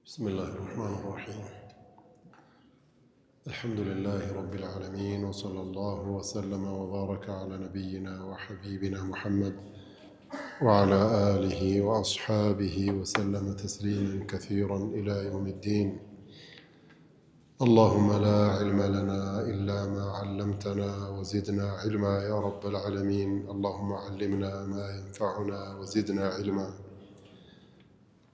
بسم الله الرحمن الرحيم. الحمد لله رب العالمين، وصلى الله وسلم وبارك على نبينا وحبيبنا محمد وعلى آله وأصحابه وسلم تسليما كثيرا إلى يوم الدين. اللهم لا علم لنا إلا ما علمتنا وزدنا علما يا رب العالمين. اللهم علمنا ما ينفعنا وزدنا علما.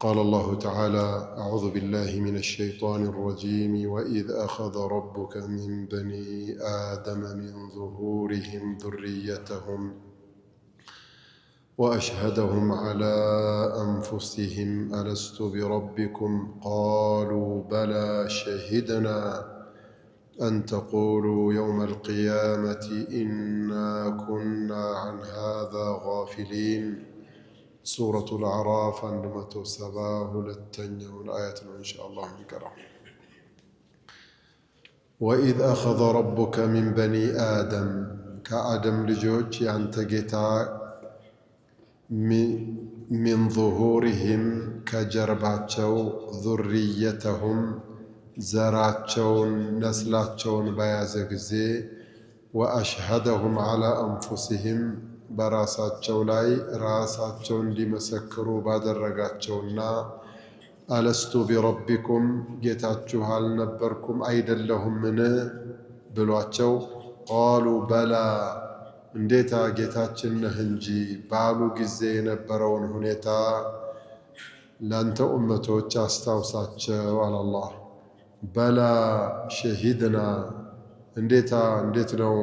قال الله تعالى: أعوذ بالله من الشيطان الرجيم. وإذ أخذ ربك من بني آدم من ظهورهم ذريتهم وأشهدهم على أنفسهم ألست بربكم قالوا بلى شهدنا أن تقولوا يوم القيامة إنا كنا عن هذا غافلين. سورة الأعراف 172 الآية إن شاء الله نقرأ. وإذ أخذ ربك من بني آدم كآدم لجوج ينتقتا من ظهورهم كجرباتشو ذريتهم زراتشون نسلاتشون بيازقزي وأشهدهم على أنفسهم በራሳቸው ላይ ራሳቸው እንዲመሰክሩ ባደረጋቸውና አለስቱ ቢረቢኩም ጌታችሁ አልነበርኩም አይደለሁምን ብሏቸው ቃሉ በላ እንዴታ ጌታችን ነህ እንጂ ባሉ ጊዜ የነበረውን ሁኔታ ላንተ ኡመቶች አስታውሳቸው አለ አላህ። በላ ሸሂድና እንዴት ነው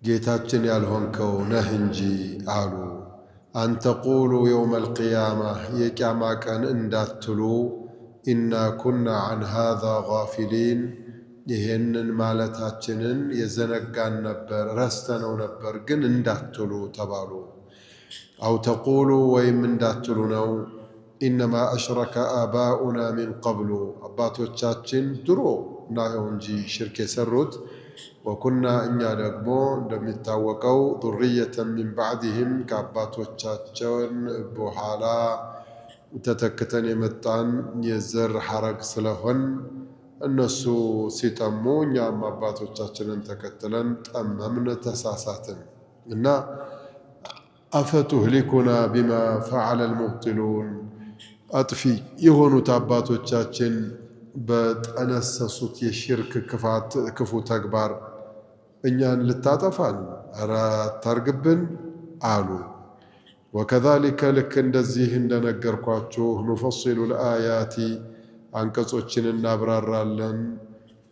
ጌታችን ያልሆንከው ነህ እንጂ አሉ። አንተቁሉ የውም አልቅያማ የቅያማ ቀን እንዳትሉ ኢና ኩና አን ሃዛ ጋፊሊን ይሄንን ማለታችንን የዘነጋን ነበር ረስተነው ነበር ግን እንዳትሉ ተባሉ። አው ተቁሉ ወይም እንዳትሉ ነው ኢነማ አሽረከ አባኡና ሚን ቀብሉ አባቶቻችን ድሮ ነው እንጂ ሽርክ የሰሩት ወኩና እኛ ደግሞ እንደሚታወቀው ዙርየተን ሚን ባዕድህም ከአባቶቻቸውን በኋላ ተተክተን የመጣን የዘር ሐረግ ስለሆን እነሱ ሲጠሙ እኛም አባቶቻችንን ተከትለን ጠመምን ተሳሳትን እና አፈቱህሊኩና ቢማ ፈዐለ አልሙብጢሉን አጥፊ የሆኑት አባቶቻችን በጠነሰሱት የሽርክ ክፉ ተግባር እኛን ልታጠፋን ኧረ አታርግብን አሉ። ወከዛሊከ ልክ እንደዚህ እንደነገርኳችሁ ኑፈሲሉ ልአያቲ አንቀጾችን እናብራራለን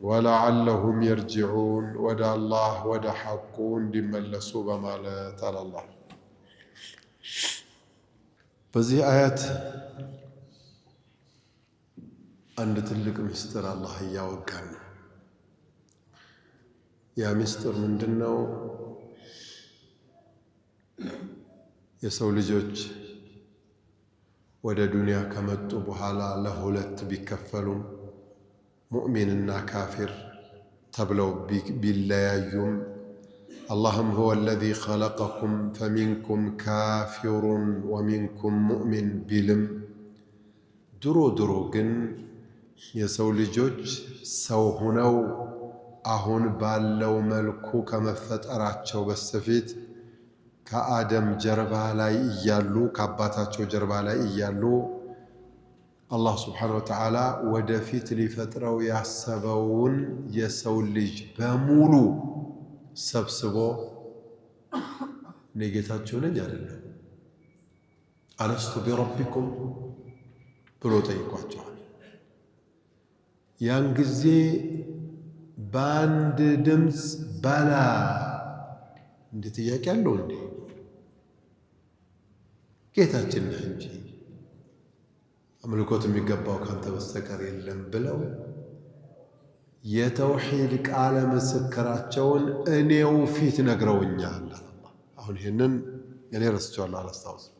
ወለዓለሁም የርጅዑን ወደ አላህ ወደ ሐቁ እንዲመለሱ በማለት አላህ በዚህ አያት አንድ ትልቅ ምስጢር አላህ እያወጋን ነው። ያ ምስጢር ምንድነው? የሰው ልጆች ወደ ዱንያ ከመጡ በኋላ ለሁለት ቢከፈሉም ሙእሚንና ካፊር ተብለው ቢለያዩም አላህም ሁወ አለዚ ኸለቀኩም ፈሚንኩም ካፊሩን ወሚንኩም ሙእሚን ቢልም ድሮ ግን የሰው ልጆች ሰው ሆነው አሁን ባለው መልኩ ከመፈጠራቸው በስተፊት ከአደም ጀርባ ላይ እያሉ ከአባታቸው ጀርባ ላይ እያሉ አላህ ስብሓነሁ ወተዓላ ወደፊት ሊፈጥረው ያሰበውን የሰው ልጅ በሙሉ ሰብስቦ እኔ ጌታችሁ ነኝ አይደለም አለስቱ ቢረቢኩም ብሎ ጠይቋቸዋል። ያን ጊዜ በአንድ ድምፅ በላ እንደ ጥያቄ አለው እንዴ ጌታችን ነህ እንጂ አምልኮት የሚገባው ካንተ በስተቀር የለም ብለው የተውሂድ ቃለ ምስክራቸውን እኔው ፊት ነግረውኛል። አሁን ይሄንን እኔ ረስቼዋለሁ አላስታውስም፣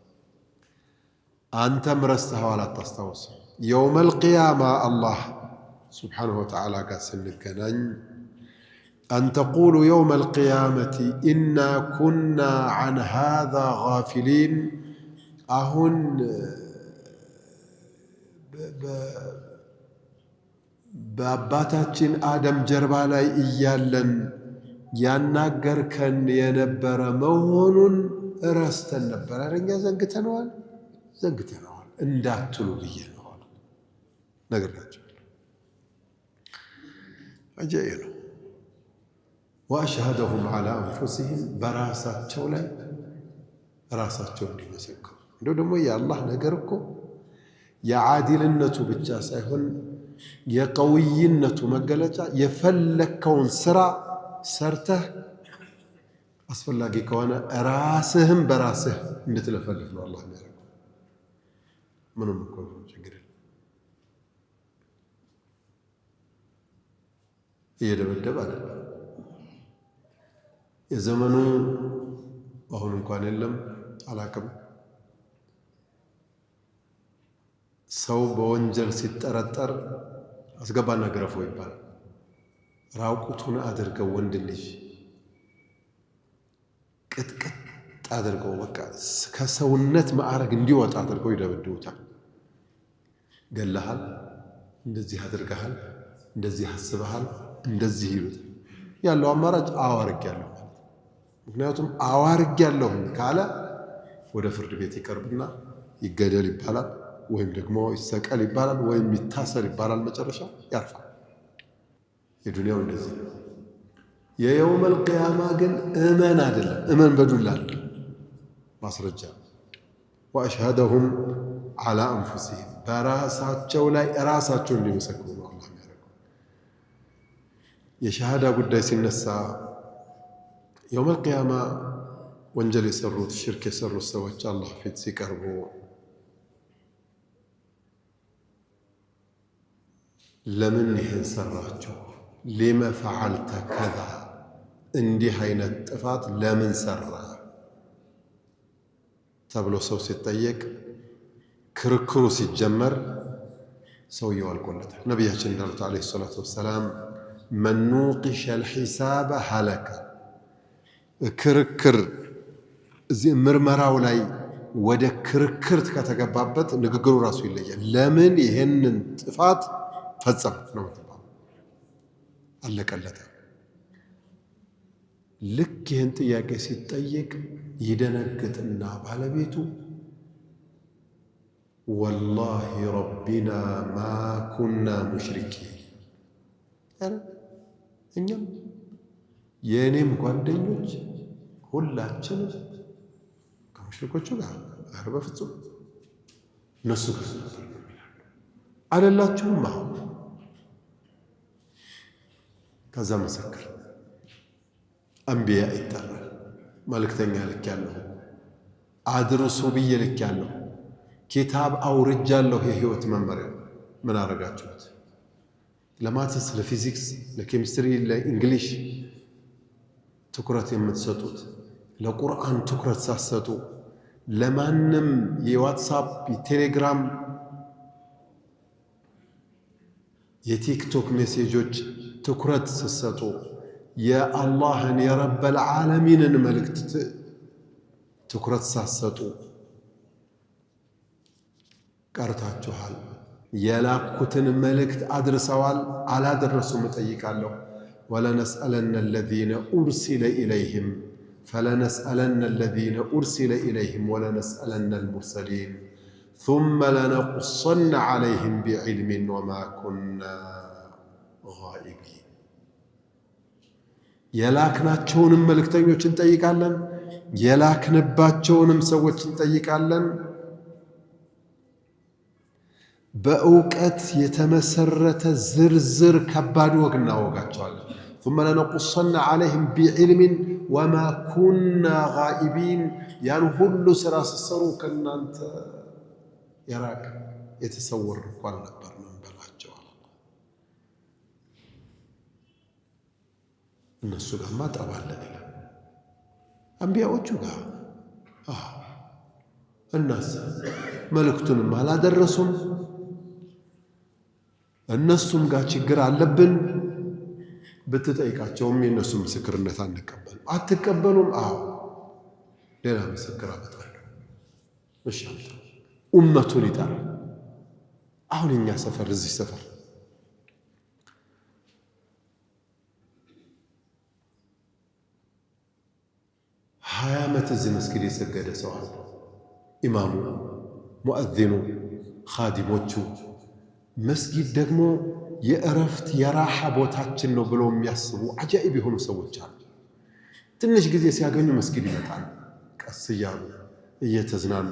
አንተም ረስተኸዋል አታስታውስም። የውመል ቂያማ አላህ سبحانه وتعالى قاسن الجنان أن تقولوا يوم القيامة إنا كنا عن هذا غافلين أهن በአባታችን አደም ጀርባ ላይ እያለን ያናገርከን የነበረ መሆኑን ረስተን ነበር። እኛ ዘንግተነዋል እንዳትሉ ብዬ ነው ነገርኳቸው። አጃዬ ነው። ወአሽሀደሁም ዐላ አንፉሲሂም በራሳቸው ላይ ራሳቸው እንዲመሰክሩ። እንደው ደግሞ የአላህ ነገር እኮ የዓዲልነቱ ብቻ ሳይሆን የቀውይነቱ መገለጫ የፈለከውን ስራ ሰርተህ አስፈላጊ ከሆነ ራስህም በራስህ እንድትለፈልፍ ነው አላህ የሚያደርገው። ምንም እኮ ችግር የለም። እየደበደበ አይደለም። የዘመኑ አሁን እንኳን የለም አላቅም። ሰው በወንጀል ሲጠረጠር አስገባና ግረፈው ይባላል። ራቁቱን አድርገው ወንድ ልጅ ቅጥቅጥ አድርገው በቃ ከሰውነት ማዕረግ እንዲወጣ አድርገው ይደበድቡታል። ገለሃል፣ እንደዚህ አድርገሃል፣ እንደዚህ አስበሃል፣ እንደዚህ ይሉታል። ያለው አማራጭ አዋርጌያለሁ ማለት። ምክንያቱም አዋርጌያለሁ ካለ ወደ ፍርድ ቤት ይቀርብና ይገደል ይባላል፣ ወይም ደግሞ ይሰቀል ይባላል፣ ወይም ይታሰር ይባላል። መጨረሻ ያርፋል። የዱንያው እንደዚህ ነው። የየውመል ቂያማ ግን እመን አይደለም፣ እመን በዱላ አይደለም፣ ማስረጃ። ወአሽሀደሁም ዐላ አንፉሲሂም በራሳቸው ላይ ራሳቸው እንዲመሰክሩ ነው አላህ የሚያደርገው። የሸሃዳ ጉዳይ ሲነሳ የውመል ቂያማ ወንጀል የሰሩት ሽርክ የሰሩት ሰዎች አላህ ፊት ሲቀርቡ ለምን ይህን ሰራችሁ? ሊመ ፈዓልተ ከዛ፣ እንዲህ አይነት ጥፋት ለምን ሰራ ተብሎ ሰው ሲጠየቅ ክርክሩ ሲጀመር ሰውየው አልቆለታል። ነቢያችን እንዳሉት ዓለይሂ ሰላቱ ወሰላም መን ኑቂሸ አልሒሳበ ሀለከ። ክርክር እዚህ ምርመራው ላይ ወደ ክርክር ከተገባበት ንግግሩ ራሱ ይለያል። ለምን ይህንን ጥፋት ፈጸሙት ነው የምትባለው። አለቀለተ። ልክ ይህን ጥያቄ ሲጠየቅ ይደነግጥና ባለቤቱ ወላሂ ረቢና ማ ኩና ሙሽሪኪን፣ እኛም የእኔም ጓደኞች ሁላችንም ከሙሽሪኮቹ ጋር በፍጹም እነሱ ጋር ነበር አይደላችሁም? አሁን ከዛ መሰክር አንቢያ ይጠራል። መልእክተኛ ልክ ያለሁ አድርሱ ብዬ ልክ ያለሁ ኪታብ አውርጃለሁ፣ የህይወት መመሪያ። ምን አረጋችሁት? ለማትስ፣ ለፊዚክስ፣ ለኬሚስትሪ፣ ለእንግሊሽ ትኩረት የምትሰጡት ለቁርአን ትኩረት ሳትሰጡ ለማንም የዋትሳፕ የቴሌግራም የቲክቶክ ሜሴጆች ትኩረት ስትሰጡ የአላህን የረበል ዓለሚንን መልእክት ትኩረት ሳትሰጡ ቀርታችኋል። የላኩትን መልእክት አድርሰዋል አላደረሱም? እጠይቃለሁ። ወለነስአለነ አለዚነ ኡርሲለ ኢለይሂም ፈለነስአለነ አለዚነ ኡርሲለ ኢለይሂም ወለነስአለነ አልሙርሰሊን ثم لنقصن عليهم بعلم وما كنا غائبين። የላክናቸውንም መልእክተኞች እንጠይቃለን፣ የላክንባቸውንም ሰዎች እንጠይቃለን። በእውቀት የተመሰረተ ዝርዝር ከባድ ወግ እናወጋቸዋለን። ثم لنقصن عليهم بعلم وما كنا غائبين። ያን ሁሉ ስራ ስትሰሩ ከእናንተ የራቅ የተሰወር እንኳን ነበር ነው በላቸዋል። እነሱ ጋርማ ጠባለን ይላል። አንቢያዎቹ ጋር እናስ መልእክቱንም አላደረሱም። እነሱም ጋር ችግር አለብን። ብትጠይቃቸውም የእነሱ ምስክርነት አንቀበልም። አትቀበሉም? አዎ ሌላ ምስክር አመጣለሁ። እሺ ኡመቱን ይጠራል። አሁን እኛ ሰፈር እዚህ ሰፈር ለ20 ዓመት እዚህ መስጊድ የሰገደ ሰው አለ። ኢማሙ፣ ሙአዚኑ፣ ኻዲሞቹ። መስጊድ ደግሞ የእረፍት የራሓ ቦታችን ነው ብለው የሚያስቡ አጃኢብ የሆኑ ሰዎች አሉ። ትንሽ ጊዜ ሲያገኙ መስጊድ ይመጣል። ቀስ እያሉ እየተዝናኑ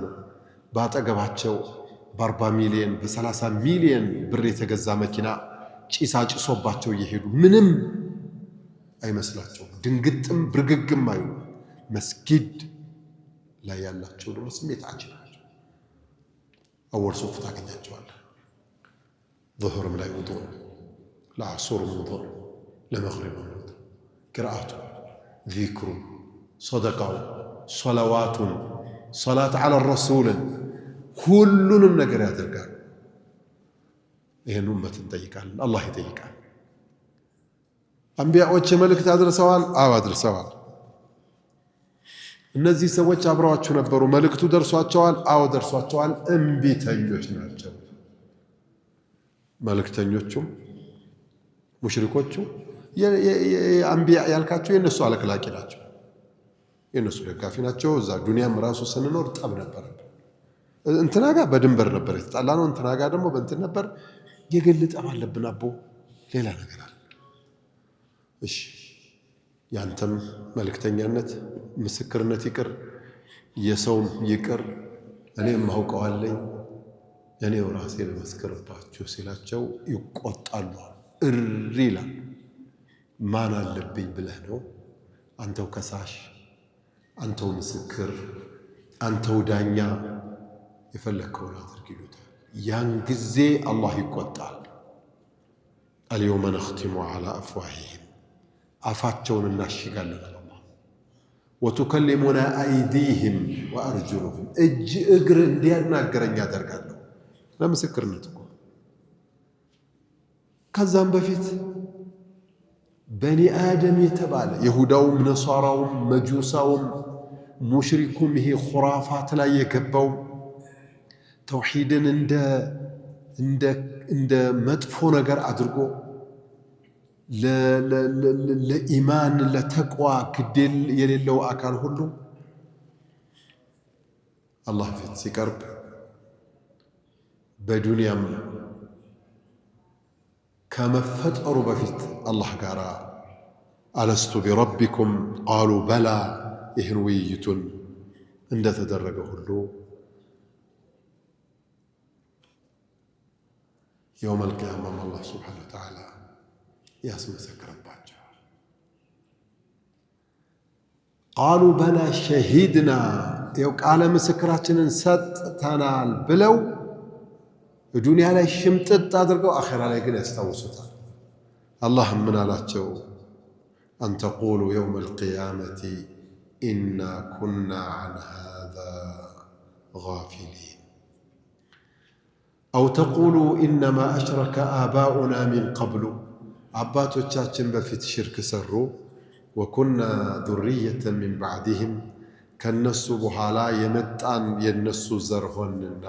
በአጠገባቸው በ40 ሚሊዮን በ30 ሚሊዮን ብር የተገዛ መኪና ጭሳ ጭሶባቸው እየሄዱ ምንም አይመስላቸውም። ድንግጥም ብርግግም አይሉ። መስጊድ ላይ ያላቸው ደግሞ ስሜት አጭናቸው። አወል ሶፍ ታገኛቸዋለህ። ዙሁርም ላይ ውዱእ ነው፣ ለዐሱርም ውዱእ ነው፣ ለመግሪብም ውዱእ። ቅርአቱ፣ ዚክሩ፣ ሰደቃው፣ ሰለዋቱን፣ ሰላት ዐለ ረሱልን ሁሉንም ነገር ያደርጋሉ። ይህን ኡመት እንጠይቃለን፣ አላህ ይጠይቃል። አንቢያዎች መልእክት አድርሰዋል? አዎ አድርሰዋል። እነዚህ ሰዎች አብረዋችሁ ነበሩ፣ መልእክቱ ደርሷቸዋል? አዎ ደርሷቸዋል። እምቢተኞች ናቸው። መልእክተኞቹም ሙሽሪኮቹ አንቢያ ያልካቸው የነሱ አለክላቂ ናቸው፣ የነሱ ደጋፊ ናቸው። እዛ ዱንያም ራሱ ስንኖር ጠብ ነበር። እንትና ጋር በድንበር ነበር የተጣላ ነው፣ እንትና ጋር ደግሞ በእንትን ነበር። የግል ጠብ አለብን አቦ፣ ሌላ ነገር አለ። እሺ ያንተም መልእክተኛነት ምስክርነት ይቅር፣ የሰውም ይቅር፣ እኔም አውቀዋለኝ እኔው ራሴ ልመስክርባችሁ ሲላቸው ይቆጣሉ፣ እሪ ይላል። ማን አለብኝ ብለህ ነው? አንተው ከሳሽ፣ አንተው ምስክር፣ አንተው ዳኛ፣ የፈለግከውን አድርግ ይሉታል። ያን ጊዜ አላህ ይቆጣል። አልየውመ ነኽቲሙ ዐላ አፍዋሂሂም፣ አፋቸውን እናሽጋለን አላህ። ወቱከሊሙና አይዲህም ወአርጁሉሁም፣ እጅ እግር እንዲያናገረኝ ያደርጋለሁ። ለምስክርነት እኮ። ከዛም በፊት በኒ አደም የተባለ ይሁዳውም ነሷራውም መጁሳውም ሙሽሪኩም ይሄ ኹራፋት ላይ የገባው ተውሂድን እንደ መጥፎ ነገር አድርጎ ለኢማን ለተቅዋ ግዴል የሌለው አካል ሁሉ አላህ ፊት ሲቀርብ በዱንያም ከመፈጠሩ በፊት አላህ ጋር አለስቱ ቢረቢኩም ቃሉ በላ ይህን ውይይቱን እንደተደረገ ሁሉ የውም አልቅያማም አላህ ስብሓነሁ ወተዓላ ያስመሰክርባቸዋል። ቃሉ በላ ሸሂድና፣ ይኸው ቃለ ምስክራችንን ሰጥተናል ብለው ዱንያ ላይ ሽምጥጥ አድርገው አኼራ ላይ ግን ያስታውሱታል። አላህም ምን አላቸው? አን ተቁሉ የውም አልቅያመቲ ኢና ኩና ዐን ሃዛ ጋፊሊን አው ተቁሉ ኢነማ አሽረከ አባኡና ሚን ቀብሉ፣ አባቶቻችን በፊት ሽርክ ሰሩ። ወኩና ዙርየተን ሚን ባዕድህም፣ ከነሱ በኋላ የመጣን የነሱ ዘር ሆንና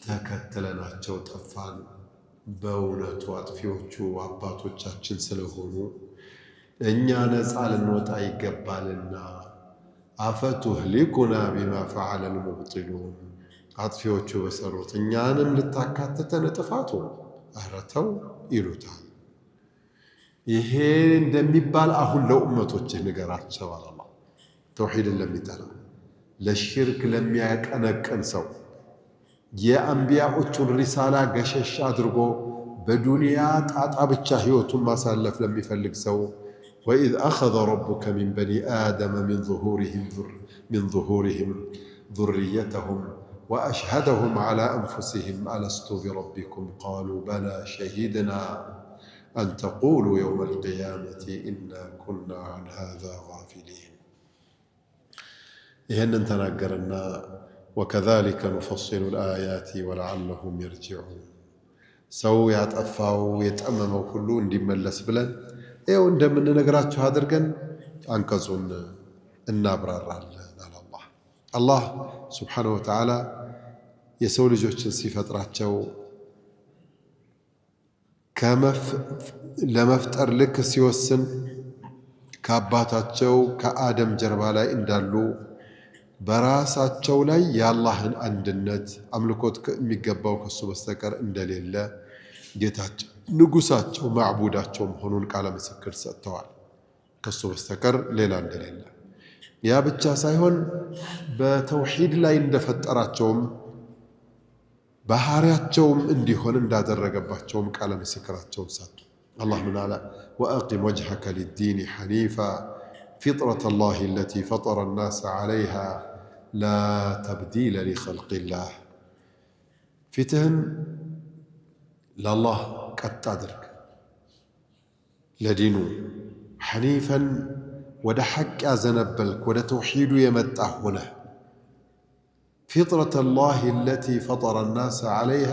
ተከትለናቸው ጠፋን። በእውነቱ አጥፊዎቹ አባቶቻችን ስለሆኑ እኛ ነፃ ልንወጣ ይገባልና። አፈቱህሊኩና ቢማ ፈዐለ ልሙብጢሉን፣ አጥፊዎቹ በሰሩት እኛንም ልታካትተን ጥፋቱ? ኧረ ተው ይሉታል። ይሄ እንደሚባል አሁን ለኡመቶችህ ንገራቸው አለ አላህ። ተውሂድን ለሚጠላ ለሽርክ ለሚያቀነቅን ሰው የአንቢያዎቹን ሪሳላ ገሸሽ አድርጎ በዱንያ ጣጣ ብቻ ህይወቱን ማሳለፍ ለሚፈልግ ሰው ወኢዝ አኸዘ ረቡከ ሚን በኒ አደመ ሚን ዙሁሪሂም ዙርየተሁም ወአሽሀደሁም ዐላ አንፉሲሂም አለስቱ ቢረቢኩም ቃሉ በላ ሸሂድና አን ተቁሉ የውመ አልቅያመቲ ኢና ኩና ዐን ሃዛ ጋፊሊን። ይህንን ተናገረና ወከዛሊከ ኑፈሲሉ ልአያቲ ወለዓለሁም የርጅዑን፣ ሰው ያጠፋው የጠመመው ሁሉ እንዲመለስ ብለን ይኸው እንደምንነግራችሁ አድርገን አንቀጹን እናብራራለን አለ አላህ። አላህ ስብሓነሁ ወተዓላ የሰው ልጆችን ሲፈጥራቸው ለመፍጠር ልክ ሲወስን ከአባታቸው ከአደም ጀርባ ላይ እንዳሉ በራሳቸው ላይ የአላህን አንድነት አምልኮት የሚገባው ከሱ በስተቀር እንደሌለ ጌታቸው ንጉሳቸው ማዕቡዳቸው መሆኑን ቃለ ምስክር ሰጥተዋል። ከሱ በስተቀር ሌላ እንደሌለ። ያ ብቻ ሳይሆን በተውሂድ ላይ እንደፈጠራቸውም ባህሪያቸውም እንዲሆን እንዳደረገባቸውም ቃለ ምስክራቸውን ሰጡ። አላህ ምን አለ? ወአቂም ወጅሀከ ሊዲን ሐኒፋ ፊጥረተ ላህ አለቲ ፈጠረ ናስ ዐለይሃ ላ ተብዲለ ሊኸልቂላህ። ፊትህን ለአላህ ቀጥ አድርግ፣ ለዲኑ ሐኒፈን ወደ ሐቅ ያዘነበልክ ወደ ተውሒዱ የመጣ ሆነህ ፊጥረተ ላህ አለቲ ፈጠረ ናስ ዐለይሃ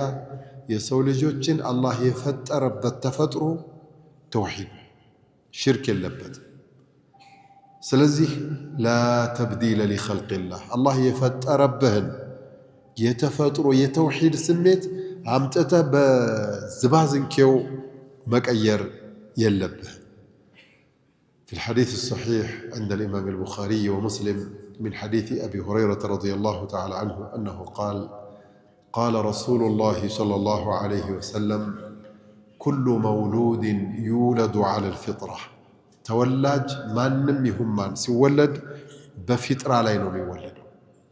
የሰው ልጆችን አላህ የፈጠረበት ተፈጥሮ ተውሒድ ሽርክ የለበት። ስለዚህ ላ ተብዲለ ሊኸልቂላህ አላህ የፈጠረብህን የተፈጥሮ የተውሒድ ስሜት አምጥተህ በዝባዝንኬው መቀየር የለብህ። في الحديث الصحيح عند الإمام البخاري ومسلم من حديث أبي هريرة رضي الله تعالى عنه أنه قال قال رسول الله صلى الله عليه وسلم كل مولود يولد على الفطرة ተወላጅ ማንም ይሁን ማን ሲወለድ በፊጥራ ላይ ነው የሚወለደው፣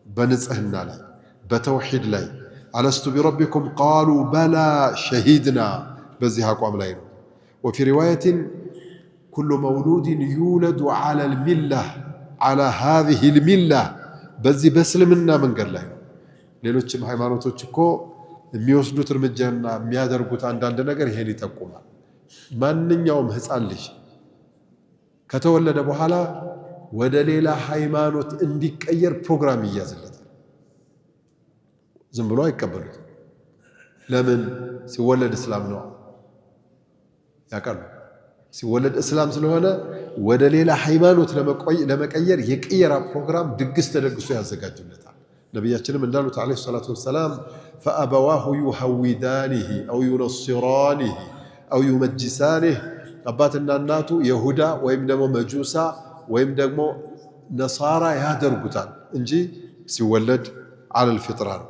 በንጽህና ላይ በተውሂድ ላይ። አለስቱ ቢረቢኩም ቃሉ በላ ሸሂድና በዚህ አቋም ላይ ነው። ወፊ ሪዋየትን ኩሉ መውሉድን ዩውለዱ ዐላ ልሚላህ ዐላ ሃዚሂ ልሚላህ በዚህ በእስልምና መንገድ ላይ ነው። ሌሎችም ሃይማኖቶች እኮ የሚወስዱት እርምጃና የሚያደርጉት አንዳንድ ነገር ይሄን ይጠቁማል። ማንኛውም ሕፃን ልጅ ከተወለደ በኋላ ወደ ሌላ ሃይማኖት እንዲቀየር ፕሮግራም ይያዝለታል። ዝም ብሎ አይቀበሉት። ለምን? ሲወለድ እስላም ነው ያውቃሉ። ሲወለድ እስላም ስለሆነ ወደ ሌላ ሃይማኖት ለመቀየር የቅየራ ፕሮግራም ድግስ ተደግሶ ያዘጋጁለታል። ነቢያችንም እንዳሉት ዓለይሂ ሰላቱ ወሰላም ፈአበዋሁ ዩሐዊዳኒህ አው ዩነስራኒህ አው ዩመጅሳኒህ አባትና እናቱ የሁዳ ወይም ደግሞ መጁሳ ወይም ደግሞ ነሳራ ያደርጉታል እንጂ ሲወለድ ዐለል ፊጥራ ነው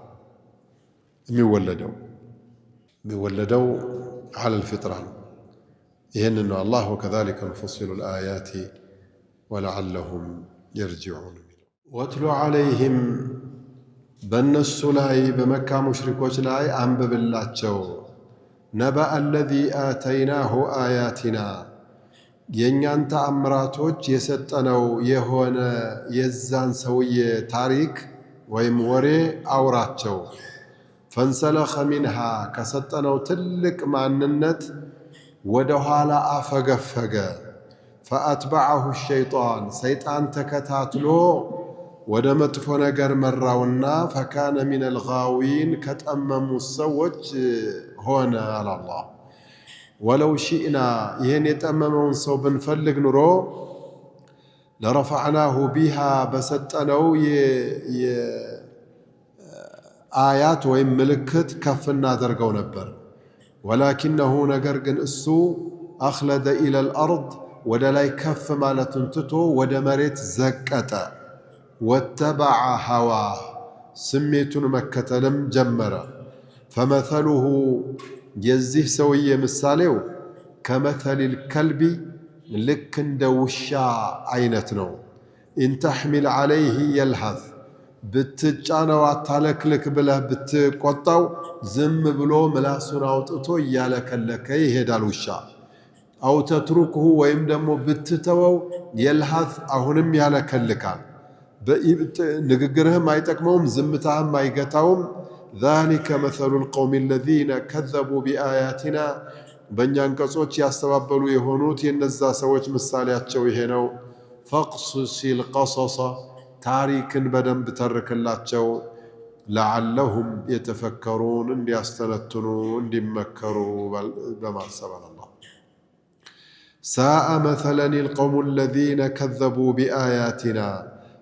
የሚወለደው ዐለል ፊጥራ ነው። ይህን ነው አላህ ወከዛሊከ ኑፈሲሉ ልአያቲ ወለዐለሁም የርጅዑን። ወትሉ ዐለይህም በእነሱ ላይ በመካ ሙሽሪኮች ላይ አንብብላቸው ነበአ አለዚ አተይናሁ አያቲና የእኛን ተአምራቶች የሰጠነው የሆነ የዛን ሰውዬ ታሪክ ወይም ወሬ አውራቸው። ፈንሰለኸ ሚንሃ ከሰጠነው ትልቅ ማንነት ወደ ኋላ አፈገፈገ። ፈአትበዐሁ ሸይጣን ሰይጣን ተከታትሎ ወደ መጥፎ ነገር መራውና ፈካነ ሚነል ጋዊን ከጠመሙ ሰዎች ሆነ አለ አላህ። ወለው ሺእና ይህን የጠመመውን ሰው ብንፈልግ ኑሮ ለረፈዕናሁ ቢሃ በሰጠነው የአያት ወይም ምልክት ከፍ እናደርገው ነበር። ወላኪነሁ ነገር ግን እሱ አኽለደ ኢለል አርድ ወደ ላይ ከፍ ማለቱን ትቶ ወደ መሬት ዘቀጠ። ወተበዐ ሀዋ ስሜቱን መከተልም ጀመረ። ፈመተሉሁ የዚህ ሰውዬ ምሳሌው ከመተሊል ከልቢ ልክ እንደ ውሻ አይነት ነው። ኢንተሕሚል ዐለይህ የልሀዝ ብትጫነው አታለክልክ ብለህ ብትቆጣው ዝም ብሎ ምላሱን አውጥቶ እያለከለከ ይሄዳል ውሻ። አው ተትሩክሁ ወይም ደግሞ ብትተወው የልሀዝ አሁንም ያለከልካል። ንግግርህም አይጠቅመውም፣ ዝምታህም አይገታውም። ዛሊከ መሰሉል ቀውሚ አለዚነ ከዘቡ ቢአያቲና በእኛ አንቀጾች ያስተባበሉ የሆኑት የነዛ ሰዎች ምሳሌያቸው ይሄ ነው። ፈቅሱሲል ቀሰሰ ታሪክን በደንብ ተርክላቸው። ለዓለሁም የተፈከሩን እንዲያስተነትኑ እንዲመከሩ በማሰብ አላህ ሳአ መሰለን ልቀውሙ አለዚነ ከዘቡ ቢአያቲና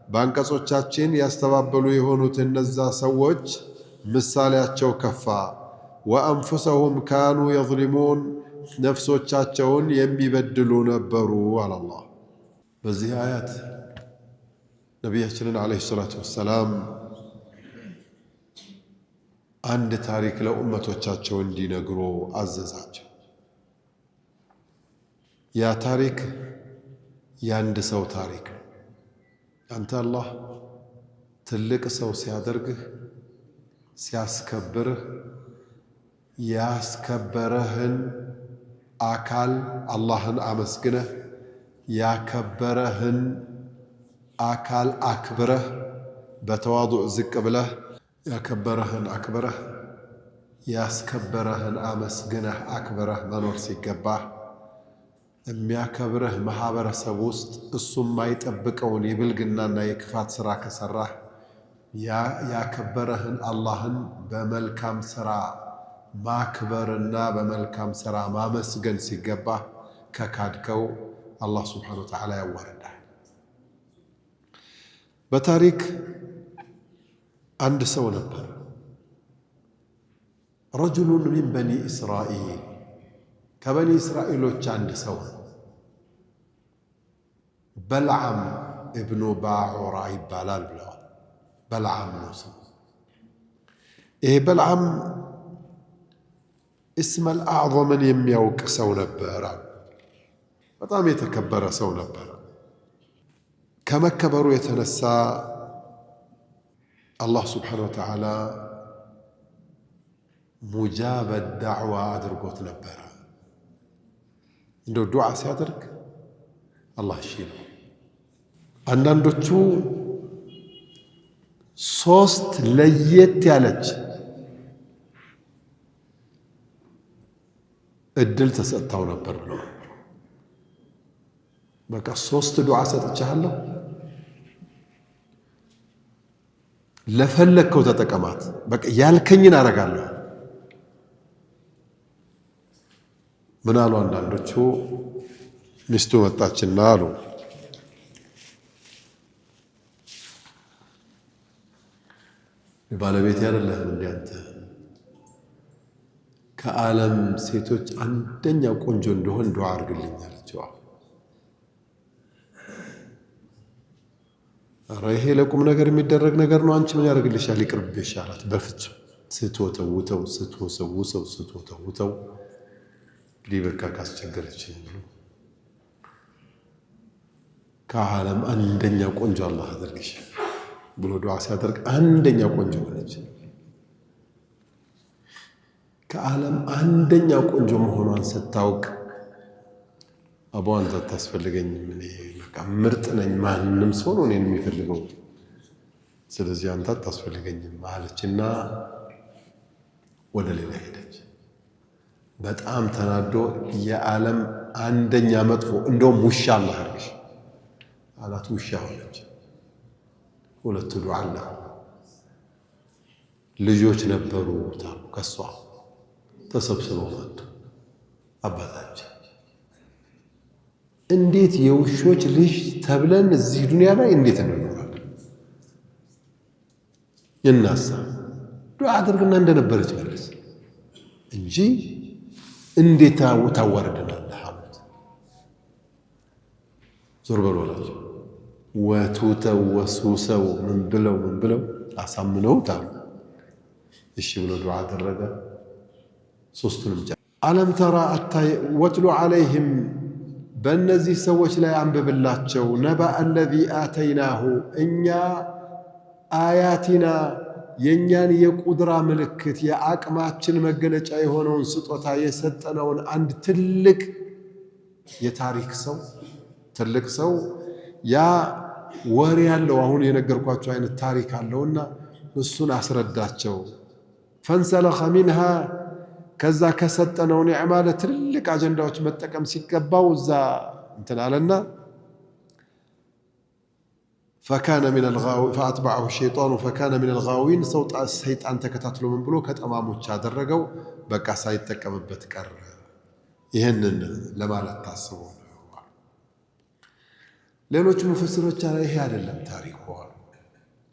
በአንቀጾቻችን ያስተባበሉ የሆኑት እነዛ ሰዎች ምሳሌያቸው ከፋ። ወአንፉሰሁም ካኑ የዝሊሙን ነፍሶቻቸውን የሚበድሉ ነበሩ አላላህ። በዚህ አያት ነቢያችንን ዓለይሂ ሰላቱ ወሰላም አንድ ታሪክ ለኡመቶቻቸው እንዲነግሩ አዘዛቸው። ያ ታሪክ የአንድ ሰው ታሪክ ነው። አንተ አላህ ትልቅ ሰው ሲያደርግህ ሲያስከብርህ ያስከበረህን አካል አላህን አመስግነህ ያከበረህን አካል አክብረህ በተዋዱዕ ዝቅ ብለህ ያከበረህን አክብረህ ያስከበረህን አመስግነህ አክብረህ መኖር ሲገባህ የሚያከብረህ ማህበረሰብ ውስጥ እሱም ማይጠብቀውን የብልግናና የክፋት ሥራ ከሠራህ ያከበረህን አላህን በመልካም ሥራ ማክበርና በመልካም ሥራ ማመስገን ሲገባህ ከካድከው አላህ ስብሓነሁ ወተዓላ ያዋርዳል። በታሪክ አንድ ሰው ነበር። ረጁሉን ሚን በኒ እስራኤል ከበኒ እስራኤሎች አንድ ሰው ነው። በልዓም እብኑ ባዑራ ይባላል ብለዋል። በልዓም ነው ስሙ። ይሄ በልዓም እስመል አዕዘምን የሚያውቅ ሰው ነበር። በጣም የተከበረ ሰው ነበር። ከመከበሩ የተነሳ አላህ ስብሓነሁ ወተዓላ ሙጃበ ዳዕዋ አድርጎት ነበረ። እንደው ዱዓ ሲያደርግ አላህ እሺ ነው። አንዳንዶቹ ሶስት ለየት ያለች እድል ተሰጥታው ነበር ብለው በቃ ሶስት ዱዓ ሰጥቻለሁ ለፈለከው ተጠቀማት፣ በቃ ያልከኝን አረጋለሁ። ምን አሉ አንዳንዶቹ ሚስቱ መጣችና አሉ ባለቤት ያደለህም እንዴ አንተ ከዓለም ሴቶች አንደኛ ቆንጆ እንደሆን ዱዓ አድርግልኝ አለችው። ኧረ ይሄ ለቁም ነገር የሚደረግ ነገር ነው፣ አንቺ ምን ያደርግልሻል ይቅርብሽ አላት። በፍጹም ስትወተውተው ሊበቃ ካስቸገረችኝ ብሎ ከዓለም አንደኛ ቆንጆ አላህ አድርግሽ ብሎ ዱዓ ሲያደርግ አንደኛ ቆንጆ ሆነች። ከዓለም አንደኛ ቆንጆ መሆኗን ስታውቅ አቦ አንተ አታስፈልገኝም፣ እኔ በቃ ምርጥ ነኝ፣ ማንም ሰው ነው እኔን የሚፈልገው፣ ስለዚህ አንተ አታስፈልገኝም አለችና ወደ ሌላ ሄደች። በጣም ተናዶ የዓለም አንደኛ መጥፎ እንደውም ውሻ አላህ አድርግሽ አላት። ውሻ ሆነች። ሁለቱ ዱዓ አለ። ልጆች ነበሩ ታሉ ከሷ ተሰብስበው መጡ። አባታችን እንዴት የውሾች ልጅ ተብለን እዚህ ዱንያ ላይ እንዴት እንኖራለን? እናሳ ዱዓ አድርግና እንደነበረች መለስ እንጂ እንዴት ታዋርደናለህ አሉት። ዞር በሉ አላቸው። ወቱተው ወሱሰው ምን ብለው አሳምነውት አሉ። እሺ ብሎ ዱዓ አደረገ። ሶስቱንም አለም ተራ ወትሉ ዐለይህም በእነዚህ ሰዎች ላይ አንብብላቸው ነባአ አለዚ አተይናሁ እኛ አያቲና የእኛን የቁድራ ምልክት የአቅማችን መገለጫ የሆነውን ስጦታ የሰጠነውን አንድ ትልቅ የታሪክ ሰው ትልቅ ሰው ያ ወሬ ያለው አሁን የነገርኳቸው አይነት ታሪክ አለውና እሱን አስረዳቸው። ፈንሰለኸ ሚንሃ ከዛ ከሰጠነው ኒዕማ ለትልልቅ አጀንዳዎች መጠቀም ሲገባው እዛ እንትን አለና ፈአትበዐሁ ሸይጣኑ ፈካነ ሚነል ጋዊን ሰይጣን ተከታትሎ ምን ብሎ ከጠማሞች አደረገው። በቃ ሳይጠቀምበት ቀረ። ይህንን ለማለት ታስቦ ነው። ሌሎች ሙፈሲሮች ይሄ አይደለም ታሪኩ አሉ።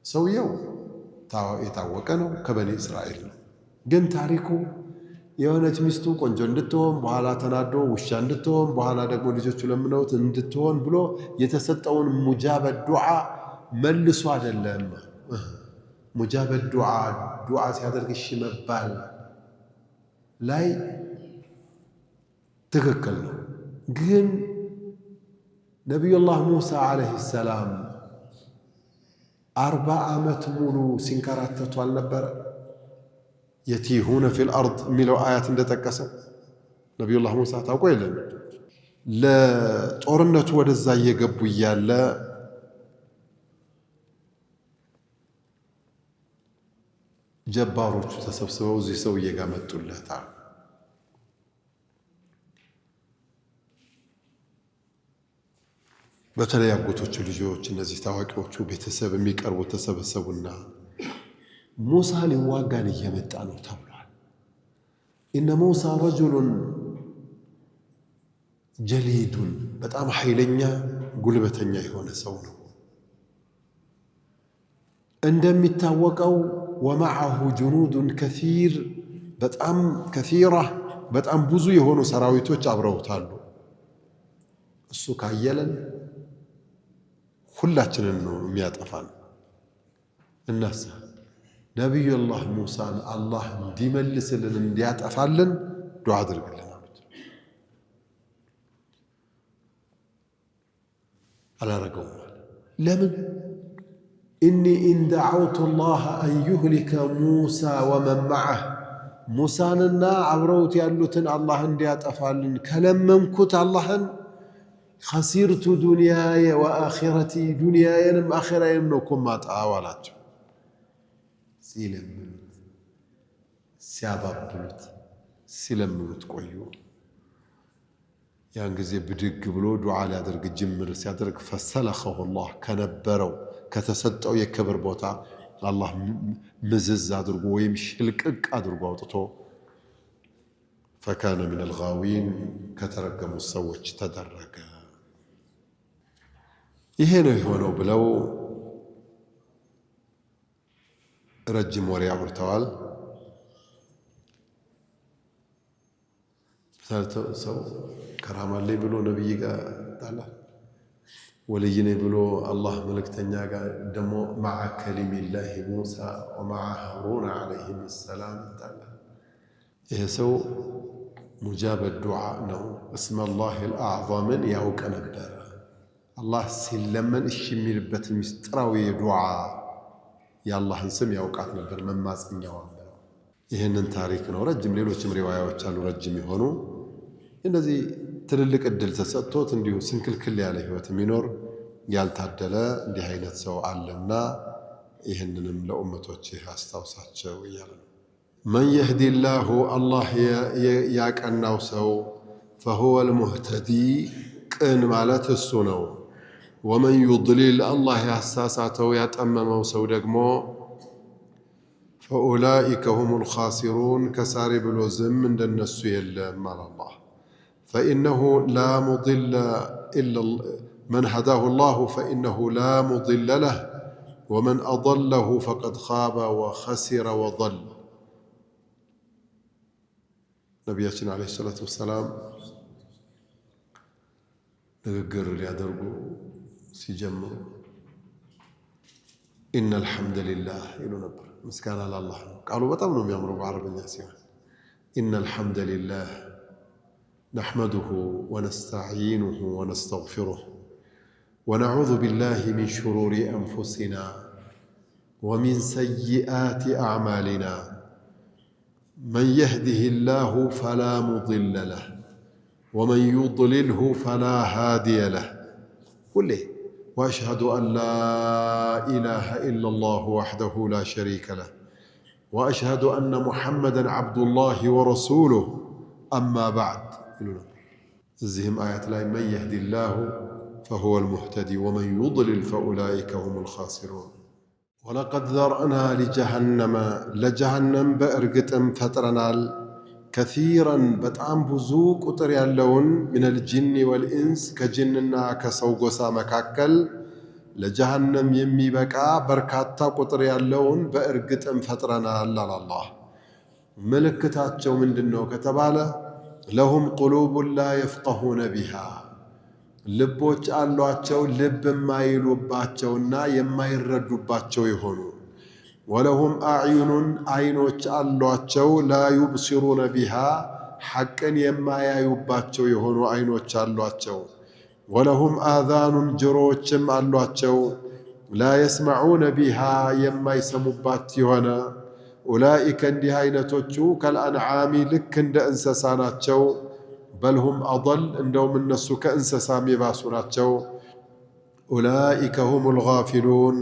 ሰውየው የታወቀ ነው፣ ከበኒ እስራኤል ነው። ግን ታሪኩ የሆነች ሚስቱ ቆንጆ እንድትሆን በኋላ ተናዶ ውሻ እንድትሆን በኋላ ደግሞ ልጆቹ ለምነውት እንድትሆን ብሎ የተሰጠውን ሙጃበ ዱዓ መልሶ አይደለም። ሙጃበ ዱዓ ሲያደርግ እሺ መባል ላይ ትክክል ነው። ግን ነቢዩላህ ሙሳ ዓለይሂ ሰላም 40 ዓመት ሙሉ ሲንከራተቱ አልነበረ? የቲሁነ ፊል አርድ የሚለው አያት እንደጠቀሰ ነቢዩላህ ሙሳ ታውቆ የለም ለጦርነቱ ወደዛ እየገቡ እያለ ጀባሮቹ ተሰብስበው እዚህ ሰውዬ ጋር መጡለታል። በተለይ አጎቶቹ ልጆች እነዚህ ታዋቂዎቹ ቤተሰብ የሚቀርቡ ተሰበሰቡና ሙሳ ሊዋጋን እየመጣ ነው ተብሏል። ኢነ ሙሳ ረጁሉን ጀሊዱን በጣም ኃይለኛ ጉልበተኛ የሆነ ሰው ነው። እንደሚታወቀው ወመዐሁ ጁኑዱን ከሲር በጣም ከሲራ በጣም ብዙ የሆኑ ሰራዊቶች አብረውታሉ። እሱ ካየለን ሁላችንን ነው የሚያጠፋን። እናሳ ነቢዩላህ ሙሳን አላህ እንዲመልስልን እንዲያጠፋልን ዱዓ አድርግልን አሉት። አላረገውም። ለምን? ኢኒ ኢን ደዐውቱ ላህ አን ዩህሊከ ሙሳ ወመን መዐህ ሙሳንና አብረውት ያሉትን አላህ እንዲያጠፋልን ከለመንኩት አላህን ኸሲርቱ ዱንያየ ወአኺረቲ ዱንያዬንም አኺራዬንም ነው እኮ ማጣው አላቸው። ሲለምኑት ሲያባብሉት ሲለምኑት ቆዩ። ያን ጊዜ ብድግ ብሎ ዱዓ ሊያደርግ ጅምር ሲያደርግ ፈሰለኸሁ ላህ ከነበረው ከተሰጠው የክብር ቦታ አላህ ምዝዝ አድርጎ ወይም ሽልቅቅ አድርጎ አውጥቶ ፈካነ ሚነል ጋዊን ከተረገሙት ሰዎች ተደረገ። ይሄ ነው የሆነው ብለው ረጅም ወሬ አውርተዋል። ሰው ከራማ ላይ ብሎ ነብይ ጋር ጣላ ወልይ ነኝ ብሎ አላህ መልእክተኛ ጋር ደግሞ መዐ ከሊሚላሂ ሙሳ ወመዐ ሃሩን ዓለይሂም ሰላም ጣላ። ይሄ ሰው ሙጃበ ዱዓ ነው። እስመላሂል አዕዘምን ያውቅ ነበረ። አላህ ሲለመን እሺ የሚልበትን ምስጢራዊ ዱዓ የአላህን ስም ያውቃት ነበር። መማፀኛዋ ነው። ይህንን ታሪክ ነው። ረጅም ሌሎችም ሪዋያዎች አሉ ረጅም የሆኑ እንደዚህ ትልልቅ እድል ተሰጥቶት እንዲሁ ስንክልክል ያለ ህይወት የሚኖር ያልታደለ እንዲህ አይነት ሰው አለና ይህንንም ለኡመቶች አስታውሳቸው እያለ ነው። መን የህዲላሁ አላህ ያቀናው ሰው ፈሁወል ሙህተዲ ቅን ማለት እሱ ነው። ወመን ዩድሊል አላህ ያሳሳተው ያጠመመው ሰው ደግሞ ፈኡላኢከ ሁሙል ኻሲሩን ከሳሪ ብሎ ዝም እንደነሱ የለም አለ አላህ። ፈኢነሁ ላ ሙድለ ኢላ መን ሀዳሁ ላሁ ፈኢነሁ ላ ሙድለ ለህ ወመን አضለሁ ፈቀድ ኻበ ወኸሲረ ወضል። ነቢያችን ዓለይሂ ሰላቱ ወሰላም ንግግር ሊያደርጉ ሲጀምሩ ኢነል ሐምደሊላህ ይሉ ነበር። ምስጋና ለአላህ ነው። ቃሉ በጣም ነው የሚያምረው በአረብኛ ሲሆን ኢነል ሐምደሊላህ ነሕመዱሁ ወነስተዒኑሁ ወነስተግፊሩህ ወነዑዙ ቢላሂ ሚን ሹሩሪ አንፉሲና ወሚን ሰይአቲ አዕማሊና መን የህዲሂላሁ ፈላ ሙድለ ለህ ወመን ዩድሊልሁ ፈላ ሃዲየ ለህ ሁሌ ወአሽሀዱ አን ላ ኢላሃ ኢለላሁ ወሕደሁ ላ ሸሪከ ለህ ወአሽሀዱ አነ ሙሐመደን ዓብዱላሂ ወረሱሉህ አማ ባዕድ ይሉ ነበር። እዚህም አያት ላይ መን የህዲላሁ ፈሁወል ሙህተዲ ወመን ዩድሊል ፈኡላኢከ ሁሙል ኻሲሩን። ወለቀድ ዘርአና ሊጀሃነመ ለጀሃነም በእርግጥም ፈጥረናል ከሲረን በጣም ብዙ ቁጥር ያለውን ሚነል ጂኒ ወልኢንስ ከጅንና ከሰው ጎሳ መካከል ለጀሃነም የሚበቃ በርካታ ቁጥር ያለውን በእርግጥም ፈጥረናል አለ አላህ። ምልክታቸው ምንድነው ከተባለ ለሁም ቁሉቡን ላ የፍቀሁነ ቢሃ ልቦች አሏቸው ልብ የማይሉባቸውና የማይረዱባቸው የሆኑ ወለሁም አዕዩኑን አይኖች አሏቸው ላ ዩብሲሩነ ቢሃ ሐቅን የማያዩባቸው የሆኑ አይኖች አሏቸው ወለሁም አዛኑን ጆሮዎችም አሏቸው ላ የስመዑነ ቢሃ የማይሰሙባት የሆነ ኡላኢከ እንዲህ አይነቶቹ ከልአንዓሚ ልክ እንደ እንስሳ ናቸው በልሁም አضል እንደውም እነሱ ከእንስሳም የባሱ ናቸው ኡላኢከ ሁሙል ጋፊሉን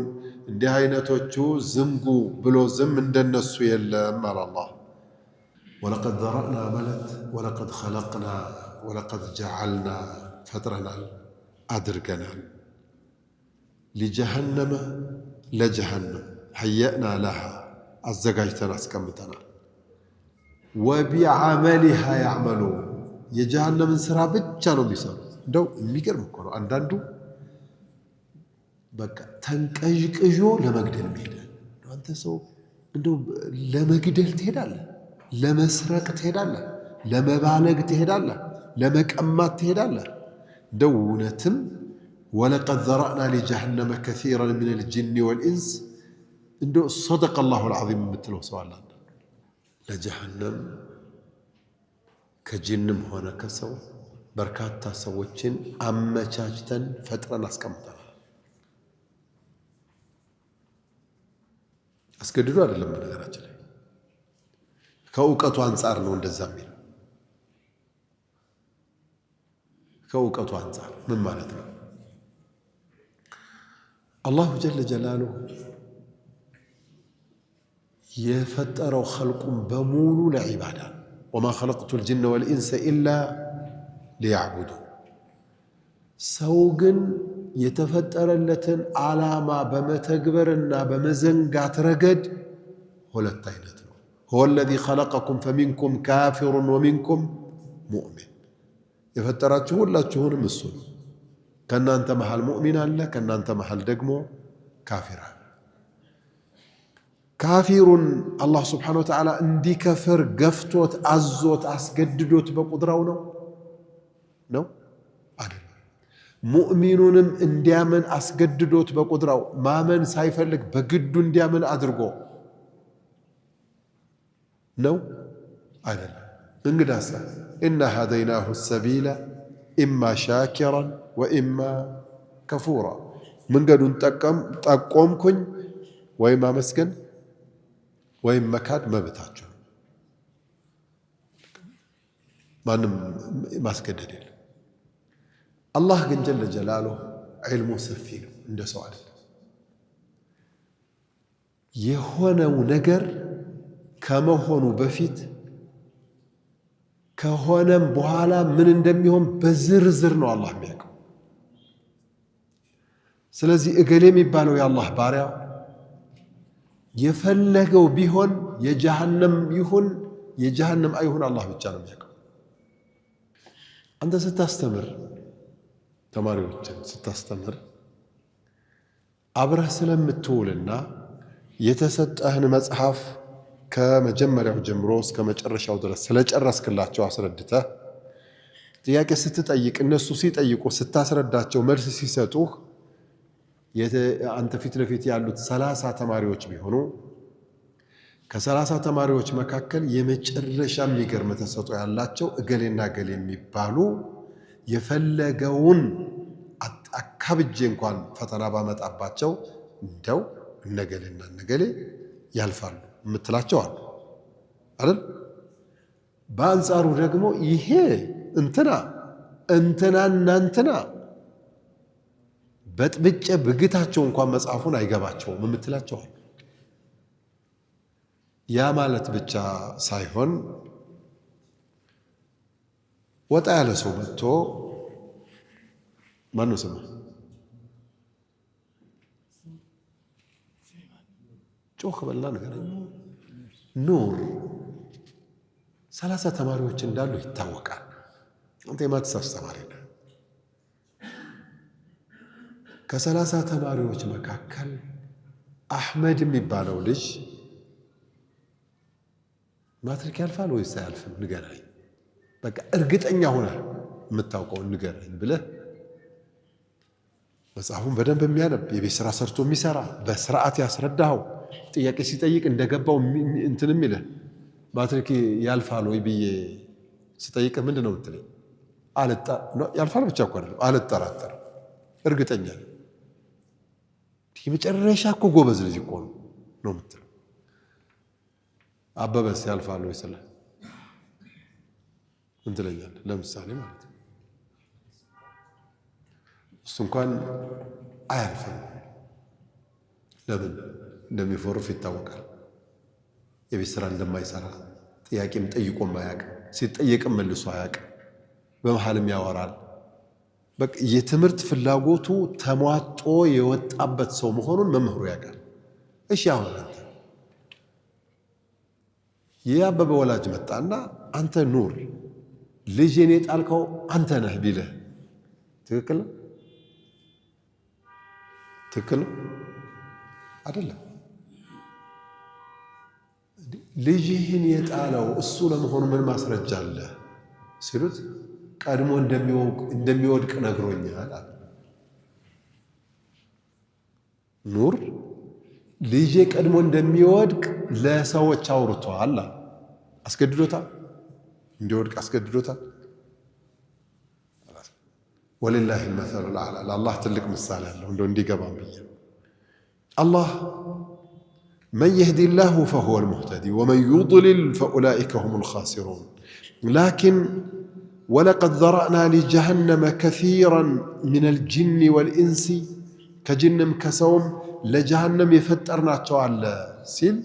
እንዲህ አይነቶቹ ዝንጉ ብሎ ዝም እንደነሱ የለም አለ አላህ ወለቀድ ዘረእና ማለት ወለቀድ ኸለቅና ወለቀድ ጀዐልና ፈጥረናል አድርገናል ሊጀሃነመ ለጀሃነም ሀየእና ለሃ አዘጋጅተን አስቀምጠናል ወቢዐመሊሃ ያዕመሉን የጀሃነምን ሥራ ብቻ ነው የሚሰሩት እንደው የሚገርም እኮ ነው አንዳንዱ በቃ ተንቀዥቅዦ ለመግደል ይሄዳል አንተ ሰው እንደው ለመግደል ትሄዳለህ ለመስረቅ ትሄዳለህ ለመባለግ ትሄዳለህ ለመቀማት ትሄዳለህ እንደው እውነትም ወለቀድ ዘረእና ሊጀሃነመ ከሲራን ሚነል ጂኒ ወልኢንስ እንደው ሰደቀ አላሁ አልዓዚም የምትለው ሰው አለ ለጀሃነም ከጂንም ሆነ ከሰው በርካታ ሰዎችን አመቻችተን ፈጥረን አስቀምጠናል አስገድዶ አይደለም በነገራችን ላይ ከእውቀቱ አንጻር ነው እንደዛ የሚለው ከእውቀቱ አንጻር ምን ማለት ነው አላሁ ጀለ ጀላሉሁ የፈጠረው ኸልቁን በሙሉ ለዒባዳ ወማ ኸለቅቱ ልጅነ ወልኢንሰ ኢላ ሊያዕቡዱ ሰው ግን የተፈጠረለትን ዓላማ በመተግበርና በመዘንጋት ረገድ ሁለት አይነት ነው ሁወ ለዚ ኸለቀኩም ፈሚንኩም ካፊሩን ወሚንኩም ሙእሚን የፈጠራችሁ ሁላችሁንም እሱ ነው ከእናንተ መሃል ሙእሚን አለ ከእናንተ መሃል ደግሞ ካፊር አለ ካፊሩን አላህ ስብሓነሁ ወተዓላ እንዲከፍር ገፍቶት አዞት አስገድዶት በቁድራው ነው አይደለም ሙእሚኑንም እንዲያምን አስገድዶት በቁድራው ማመን ሳይፈልግ በግዱ እንዲያምን አድርጎ ነው አይደለም እንግዳስ ኢና ሀደይናሁ ሰቢላ ኢማ ሻኪራን ወኢማ ከፉራ መንገዱን ጠቆምኩኝ ወይም አመስገን ወይም መካድ መብታቸው ማንም ማስገደድ የለም አላህ ግን ጀለ ጀላሉሁ ዒልሙ ሰፊ ነው እንደ ሰው አይደለም የሆነው ነገር ከመሆኑ በፊት ከሆነም በኋላ ምን እንደሚሆን በዝርዝር ነው አላህ የሚያውቀው ስለዚህ እገሌ የሚባለው የአላህ ባሪያ የፈለገው ቢሆን የጀሃነም ይሁን የጀሃነም አይሁን አላህ ብቻ ነው የሚያውቀው አንተ ስታስተምር ተማሪዎችን ስታስተምር አብረህ ስለምትውልና የተሰጠህን መጽሐፍ ከመጀመሪያው ጀምሮ እስከ መጨረሻው ድረስ ስለጨረስክላቸው አስረድተህ ጥያቄ ስትጠይቅ እነሱ ሲጠይቁ ስታስረዳቸው መልስ ሲሰጡህ አንተ ፊት ለፊት ያሉት 30 ተማሪዎች ቢሆኑ ከ30 ተማሪዎች መካከል የመጨረሻ የሚገርም ተሰጥኦ ያላቸው እገሌና እገሌ የሚባሉ የፈለገውን አካብጄ እንኳን ፈተና ባመጣባቸው እንደው እነገሌና እነገሌ ያልፋሉ የምትላቸው አሉ አይደል በአንጻሩ ደግሞ ይሄ እንትናና እንትና በጥብጨ ብግታቸው እንኳን መጽሐፉን አይገባቸውም የምትላቸው አሉ ያ ማለት ብቻ ሳይሆን ወጣ ያለ ሰው መጥቶ ማነው ስሙ ጮህ በላ ነገር ኑር 30 ተማሪዎች እንዳሉ ይታወቃል አንተ የማትስ አስተማሪ ነህ ከ30 ተማሪዎች መካከል አህመድ የሚባለው ልጅ ማትሪክ ያልፋል ወይስ አያልፍም ንገረኝ፣ በቃ እርግጠኛ ሆነ የምታውቀው ንገረኝ ብለህ መጽሐፉን በደንብ የሚያነብ የቤት ስራ ሰርቶ የሚሰራ በስርዓት ያስረዳው ጥያቄ ሲጠይቅ እንደገባው እንትን የሚልህ ማትሪክ ያልፋል ወይ ብዬ ሲጠይቅ ምንድን ነው የምትለኝ? ያልፋል ብቻ እኮ አይደለም አልጠራጠር እርግጠኛ ነኝ። የመጨረሻ እኮ ጎበዝ ልጅ እኮ ነው የምትለው። አበበስ ያልፋል ወይ ስለ ምን ትለኛለህ? ለምሳሌ ማለት ነው እሱ እንኳን አያልፍም። ለምን እንደሚፎርፍ ይታወቃል። የቤት ስራ እንደማይሰራ ጥያቄም ጠይቆም አያውቅ፣ ሲጠየቅም መልሶ አያውቅ፣ በመሃልም ያወራል። በቃ የትምህርት ፍላጎቱ ተሟጦ የወጣበት ሰው መሆኑን መምህሩ ያውቃል። እሺ አሁን አንተ የአበበ ወላጅ መጣና አንተ ኑር ልጄን የጣልከው አንተ ነህ ቢልህ ትክክል ነው? ትክክል ነው አይደለም? ልጅህን የጣለው እሱ ለመሆኑ ምን ማስረጃ አለ ሲሉት ቀድሞ እንደሚወድቅ ነግሮኛል አለ። ኑር ልጄ ቀድሞ እንደሚወድቅ ለሰዎች አውርቷል። አስገድዶታል? እንዲወድቅ አስገድዶታል? ወሊላሂ አልመሰሉል አዕላ። ለአላህ ትልቅ ምሳሌ አለው። እንደው እንዲገባም ብዬ አላህ መን የህዲላሁ ፈሁወል ሙህተዲ ወመን ዩድሊል ፈኡላኢከ ሁሙል ኻሲሩን ላኪን ወለቀድ ዘረእና ሊጀሃነመ ከሲራን ሚነል ጂኒ ወልኢንሲ ከጅንም ከሰውም ለጀሃነም የፈጠርናቸው አለ ሲል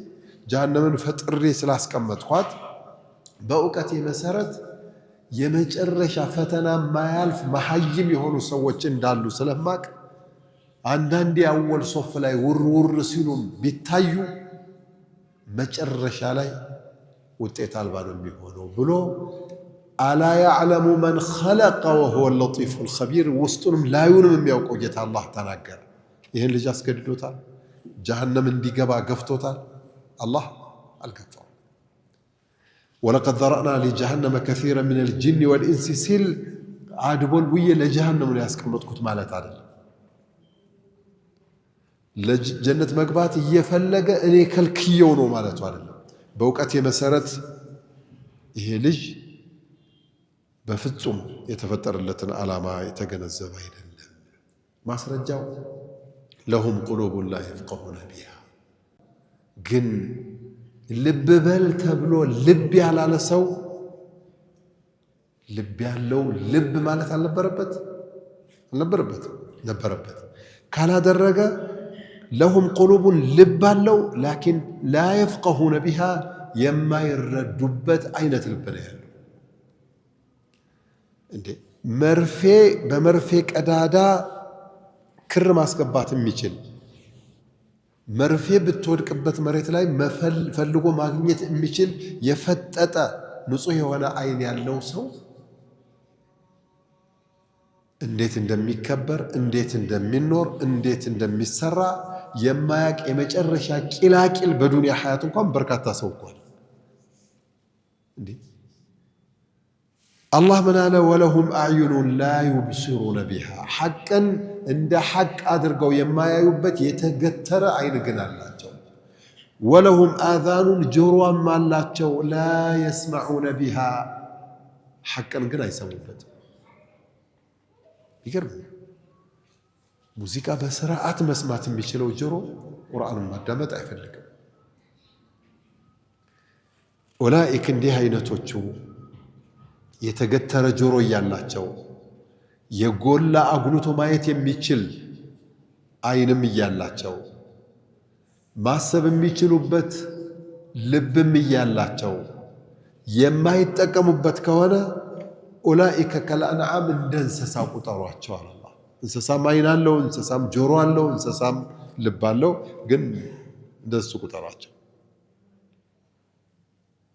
ጀሃነምን ፈጥሬ ስላስቀመጥኳት በእውቀቴ መሰረት የመጨረሻ ፈተና ማያልፍ መሐይም የሆኑ ሰዎች እንዳሉ ስለማቅ አንዳንዴ አወል ሶፍ ላይ ውርውር ሲሉም ቢታዩ መጨረሻ ላይ ውጤት አልባ ነው የሚሆነው ብሎ አላ ያዕለሙ መን ኸለቀ ወሁወ ለጢፉል ኸቢር ውስጡንም ላዩንም የሚያውቀው ጌታ አላህ ተናገረ። ይህን ልጅ አስገድዶታል? ጀሃነም እንዲገባ ገፍቶታል? አላህ አልገፋው። ወለቀድ ዘረእና ሊጀሃነመ ከሲረን ሚነል ጂኒ ወልኢንሲ ሲል አድቦል ብዬ ለጀሃነም ነው ያስቀመጥኩት ማለት አይደለም። ለጀነት መግባት እየፈለገ እኔ ከልክየው ነው ማለቱ አይደለም። በእውቀቴ መሰረት ይሄ ልጅ በፍጹም የተፈጠረለትን ዓላማ የተገነዘበ አይደለም። ማስረጃው ለሁም ቁሉቡን ላ የፍቀሁነ ቢሃ። ግን ልብ በል ተብሎ ልብ ያላለ ሰው ልብ ያለው ልብ ማለት አልነበረበት? ነበረበት። ካላደረገ ለሁም ቁሉቡን ልብ አለው ላኪን ላ የፍቀሁነ ቢሃ የማይረዱበት አይነት ልብ ነው ያለው። እንዴ መርፌ በመርፌ ቀዳዳ ክር ማስገባት የሚችል መርፌ ብትወድቅበት መሬት ላይ ፈልጎ ማግኘት የሚችል የፈጠጠ ንጹህ የሆነ አይን ያለው ሰው እንዴት እንደሚከበር፣ እንዴት እንደሚኖር፣ እንዴት እንደሚሰራ የማያቅ የመጨረሻ ቂላቂል በዱንያ ሐያት እንኳን በርካታ ሰው እንኳን እንዴ አላህ ምን አለ? ወለሁም አዕዩኑን ላ ዩብሲሩነ ቢሃ ሐቅን እንደ ሐቅ አድርገው የማያዩበት የተገተረ አይን ግን አላቸው። ወለሁም አዛኑን ጆሮም አላቸው ላ የስመዑነ ቢሃ ሐቅን ግን አይሰሙበትም። ይገርም። ሙዚቃ በስርዓት መስማት የሚችለው ጆሮ ቁርአንን ማዳመጥ አይፈልግም። ኡላኢክ እንዲህ አይነቶቹ የተገተረ ጆሮ እያላቸው የጎላ አጉልቶ ማየት የሚችል አይንም እያላቸው ማሰብ የሚችሉበት ልብም እያላቸው የማይጠቀሙበት ከሆነ ኡላኢከ ከልአንዓም እንደ እንስሳ ቁጠሯቸው አለ አላህ። እንስሳም አይን አለው፣ እንስሳም ጆሮ አለው፣ እንስሳም ልብ አለው፣ ግን እንደሱ ቁጠሯቸው።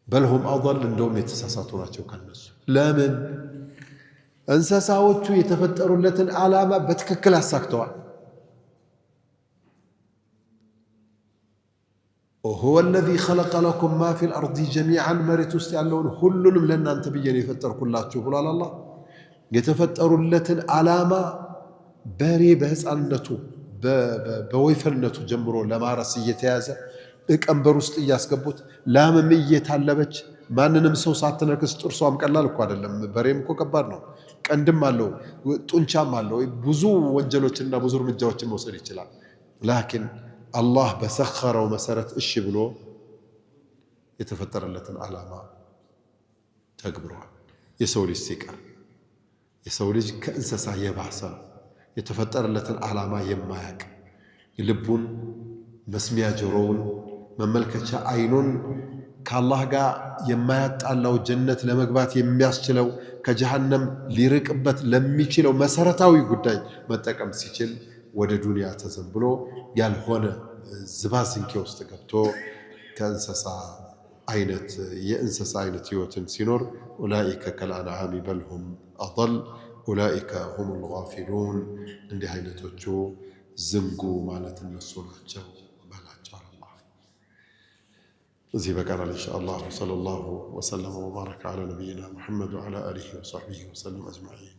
በልሁም አضል እንደውም የተሳሳቱ ናቸው ከነሱ። ለምን? እንስሳዎቹ የተፈጠሩለትን ዓላማ በትክክል አሳክተዋል። هو الذي خلق لكم ما في الأرض جميعا مريت ውስጥ ያለውን ሁሉንም ለእናንተ ብዬ ነው የፈጠርኩላችሁ ብሏል አላህ። የተፈጠሩለትን ዓላማ በሬ በህፃንነቱ በወይፈንነቱ ጀምሮ ለማረስ እየተያዘ ቀንበር ውስጥ እያስገቡት ላምም እየታለበች ማንንም ሰው ሳትነክስ ጥርሷም ቀላል እኮ አይደለም። በሬም እኮ ከባድ ነው። ቀንድም አለው ጡንቻም አለው። ብዙ ወንጀሎችና ብዙ እርምጃዎችን መውሰድ ይችላል። ላኪን አላህ በሰኸረው መሰረት እሺ ብሎ የተፈጠረለትን ዓላማ ተግብሯል። የሰው ልጅ ሲቀር የሰው ልጅ ከእንስሳ የባሰ ነው። የተፈጠረለትን ዓላማ የማያቅ ልቡን፣ መስሚያ ጆሮውን፣ መመልከቻ አይኑን ከአላህ ጋር የማያጣላው ጀነት ለመግባት የሚያስችለው ከጀሃነም ሊርቅበት ለሚችለው መሰረታዊ ጉዳይ መጠቀም ሲችል ወደ ዱንያ ተዘንብሎ ያልሆነ ዝባዝንኬ ውስጥ ገብቶ ከእንስሳ አይነት የእንስሳ አይነት ህይወትን ሲኖር ኡላኢከ ከልአንዓሚ በልሁም አضል ኡላኢከ ሁሙል ጋፊሉን እንዲህ አይነቶቹ ዝንጉ ማለት እነሱ ናቸው በላቸው አላህ። እዚህ በቀራል ኢንሻአላህ። ወሰለላሁ ወሰለም ወባረከ ዐላ ነቢይና ሙሐመድ ወዐላ አሊሂ ወሰሕቢሂ ወሰለም አጅመዒን።